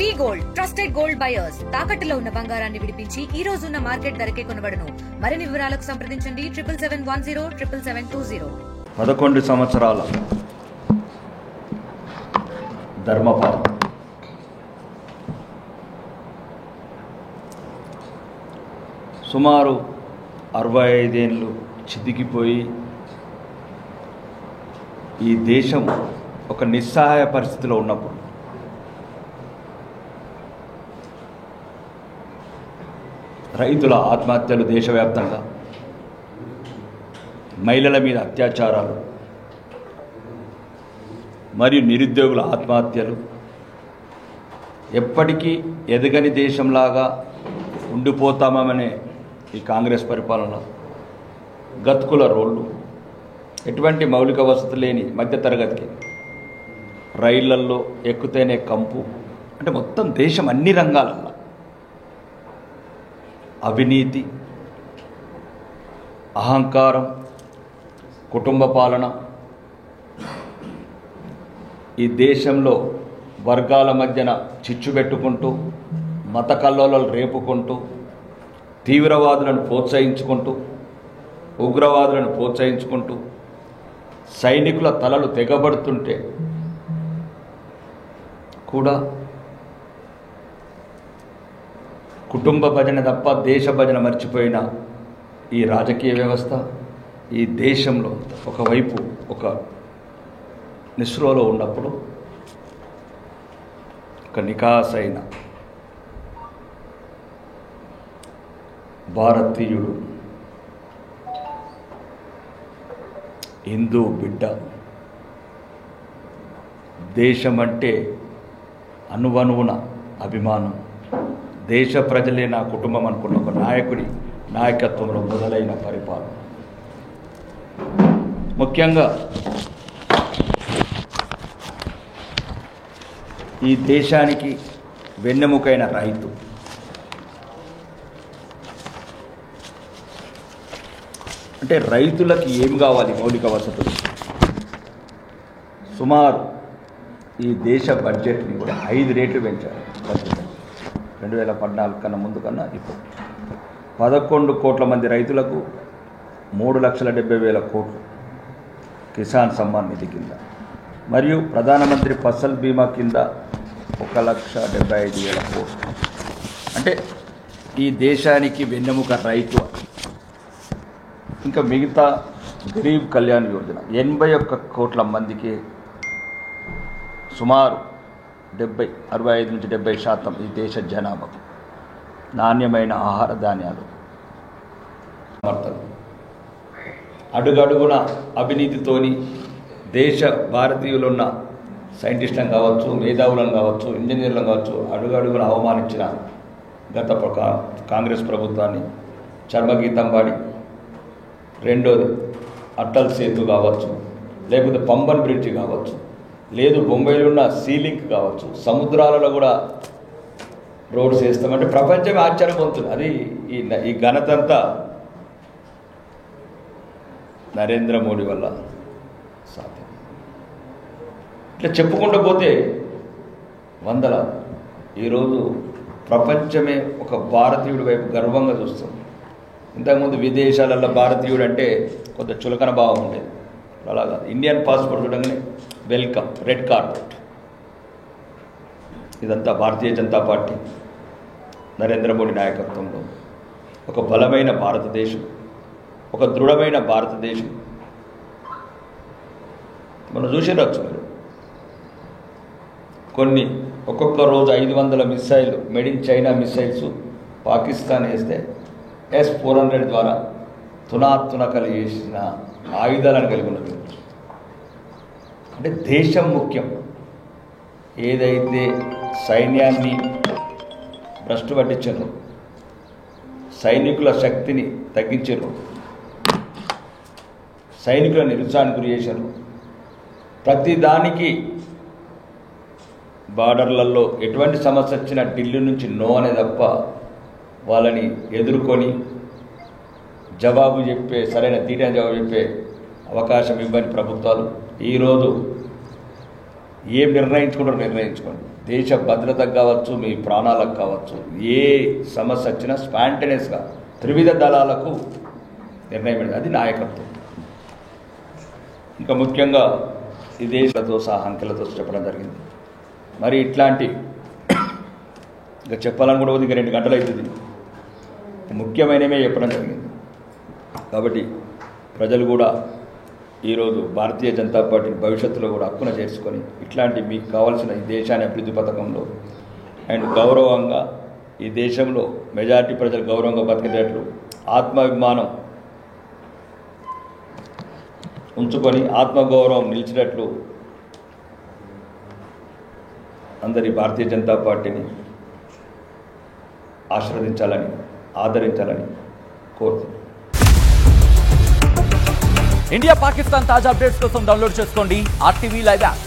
వి gold trusted gold buyers తాకట్టులో ఉన్న బంగారాన్ని విడిపించి ఈ రోజు ఉన్న మార్కెట్ ధరకే కొనబడును. మరిన్ని వివరాలకు సంప్రదించండి 7710 11 సంవత్సరాల ధర్మపాలన సుమారు 65 ఏళ్ళు చితికిపోయి ఈ దేశం ఒక నిస్సహాయ పరిస్థితిలో ఉన్నప్పుడు రైతుల ఆత్మహత్యలు దేశవ్యాప్తంగా, మహిళల మీద అత్యాచారాలు మరియు నిరుద్యోగుల ఆత్మహత్యలు, ఎప్పటికీ ఎదగని దేశంలాగా ఉండిపోతామనే ఈ కాంగ్రెస్ పరిపాలన, గతుకుల రోడ్లు, ఎటువంటి మౌలిక వసతి లేని మధ్యతరగతికి రైళ్లల్లో ఎక్కుతేనే కంపు, అంటే మొత్తం దేశం అన్ని రంగాలలో అవినీతి, అహంకారం, కుటుంబ పాలన, ఈ దేశంలో వర్గాల మధ్యన చిచ్చు పెట్టుకుంటూ, మత కల్లోలాలు రేపుకుంటూ, తీవ్రవాదులను ప్రోత్సహించుకుంటూ, ఉగ్రవాదులను ప్రోత్సహించుకుంటూ, సైనికుల తలలు తెగబడుతుంటే కూడా కుటుంబ భజన తప్ప దేశ భజన మర్చిపోయిన ఈ రాజకీయ వ్యవస్థ ఈ దేశంలో ఒకవైపు ఒక నిస్పృహలో ఉన్నప్పుడు ఒక నికాసైన భారతీయుడు, హిందూ బిడ్డ, దేశం అంటే అణువణువున అభిమానం, దేశ ప్రజలే నా కుటుంబం అనుకున్న ఒక నాయకుడి నాయకత్వంలో మొదలైన పరిపాలన. ముఖ్యంగా ఈ దేశానికి వెన్నెముకైన రైతు, అంటే రైతులకి ఏం కావాలి? మౌలిక వసతులు. సుమారు ఈ దేశ బడ్జెట్ని కూడా 5 రెట్లు పెంచారు. 2014 కన్నా ముందు కన్నా ఇప్పుడు 11 కోట్ల మంది రైతులకు 3,70,000 కోట్లు కిసాన్ సమ్మాన్ నిధి కింద, మరియు ప్రధానమంత్రి ఫసల్ బీమా కింద 1,75,000 కోట్లు. అంటే ఈ దేశానికి వెన్నెముక రైతు. ఇంకా మిగతా గరీబ్ కళ్యాణ్ యోజన 81 కోట్ల మందికి సుమారు 65 నుంచి 70% ఈ దేశ జనాభాకు నాణ్యమైన ఆహార ధాన్యాలు సమర్థలు. అడుగడుగున అవినీతితోని దేశ భారతీయులున్న సైంటిస్టులను కావచ్చు, మేధావులను కావచ్చు, ఇంజనీర్లను కావచ్చు, అడుగడుగున అవమానించిన గత కాంగ్రెస్ ప్రభుత్వాన్ని చర్మగీతం పాడి, రెండోది అటల్ సేతు కావచ్చు, లేకపోతే పంబన్ బ్రిడ్జి కావచ్చు, లేదు బొంబాయిలో ఉన్న సీలింక్ కావచ్చు, సముద్రాలలో కూడా రోడ్స్ వేస్తామంటే ప్రపంచమే ఆశ్చర్యం పొందుతుంది. అది ఈ ఘనతంతా నరేంద్ర మోడీ వల్ల సాధ్యం. ఇట్లా చెప్పుకుంటూ పోతే వందల. ఈరోజు ప్రపంచమే ఒక భారతీయుడి వైపు గర్వంగా చూస్తుంది. ఇంతకుముందు విదేశాలలో భారతీయుడు అంటే కొంత చులకన భావం ఉండేది. అలాగా ఇండియన్ పాస్పోర్ట్ చూడగానే వెల్కమ్, రెడ్ కార్పెట్. ఇదంతా భారతీయ జనతా పార్టీ నరేంద్ర మోడీ నాయకత్వంలో ఒక బలమైన భారతదేశం, ఒక దృఢమైన భారతదేశం. మనం చూసిరచ్చు మీరు కొన్ని ఒక్కొక్క రోజు 500 missile made in China missiles Pakistan వేస్తే S-400 ద్వారా తునాతునకలు చేసిన ఆయుధాలను కలిగి ఉన్నది. అంటే దేశం ముఖ్యం. ఏదైతే సైన్యాన్ని భ్రష్టు పట్టించారో, సైనికుల శక్తిని తగ్గించారు, సైనికుల నిరుత్సాహానికి గురి చేశారు, ప్రతిదానికి బార్డర్లలో ఎటువంటి సమస్య వచ్చినా ఢిల్లీ నుంచి నో అనే తప్ప వాళ్ళని ఎదుర్కొని జవాబు చెప్పే, సరైన తీరైన జవాబు చెప్పే అవకాశం ఇవ్వని ప్రభుత్వాలు ఈరోజు ఏం నిర్ణయించుకుంటారో నిర్ణయించుకోండి. దేశ భద్రతకు కావచ్చు, మీ ప్రాణాలకు కావచ్చు, ఏ సమస్య వచ్చినా స్పాంటేనియస్గా త్రివిధ దళాలకు నిర్ణయం, అది నాయకత్వం. ఇంకా ముఖ్యంగా ఈ దేశాలతో సహా అంకెలతో చెప్పడం జరిగింది. మరి ఇట్లాంటి ఇంకా చెప్పాలని కూడా ఇంకా 2 గంటలు అవుతుంది. ముఖ్యమైనవే చెప్పడం జరిగింది. కాబట్టి ప్రజలు కూడా ఈరోజు భారతీయ జనతా పార్టీని భవిష్యత్తులో కూడా హక్కున చేసుకొని ఇట్లాంటి మీకు కావాల్సిన ఈ దేశాన్ని అభివృద్ధి పథకంలో అండ్ గౌరవంగా ఈ దేశంలో మెజారిటీ ప్రజలు గౌరవంగా బతికేటట్లు ఆత్మాభిమానం ఉంచుకొని ఆత్మగౌరవం నిలిచినట్లు అందరి భారతీయ జనతా పార్టీని ఆశీర్వదించాలని, ఆదరించాలని కోరుతున్నాను. ఇండియా పాకిస్తాన్ తాజా అప్డేట్స్ కోసం డౌన్లోడ్ చేసుకోండి RTV లైవ్ యాప్.